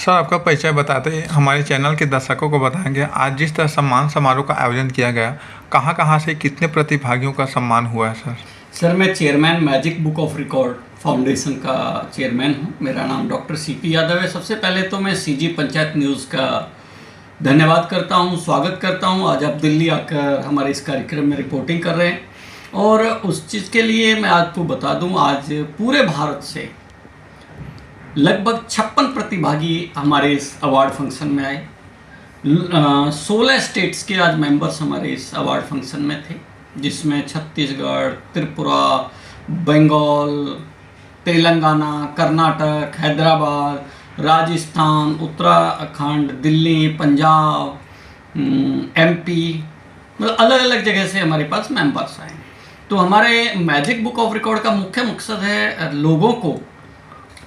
Sir, आपका परिचय बताते हमारे चैनल के दर्शकों को बताएंगे आज जिस तरह सम्मान समारोह का आयोजन किया गया, कहाँ कहाँ से कितने प्रतिभागियों का सम्मान हुआ है सर? सर, मैं chairman magic book of record foundation का चेयरमैन हूँ। मेरा नाम डॉक्टर सीपी यादव है। सबसे पहले तो मैं सीजी पंचायत न्यूज़ का धन्यवाद करता हूँ, स्वागत करता हूँ। आज आप दिल्ली आकर हमारे इस कार्यक्रम में रिपोर्टिंग कर रहे हैं और उस चीज़ के लिए मैं आपको बता दूँ, आज पूरे भारत से लगभग 56 प्रतिभागी हमारे इस अवार्ड फंक्शन में आए। 16 स्टेट्स के आज मेंबर्स हमारे इस अवार्ड फंक्शन में थे, जिसमें छत्तीसगढ़, त्रिपुरा, बंगाल, तेलंगाना, कर्नाटक, हैदराबाद, राजस्थान, उत्तराखंड, दिल्ली, पंजाब, एमपी, मतलब अलग अलग जगह से हमारे पास मेंबर्स आए। तो हमारे मैजिक बुक ऑफ रिकॉर्ड का मुख्य मकसद है लोगों को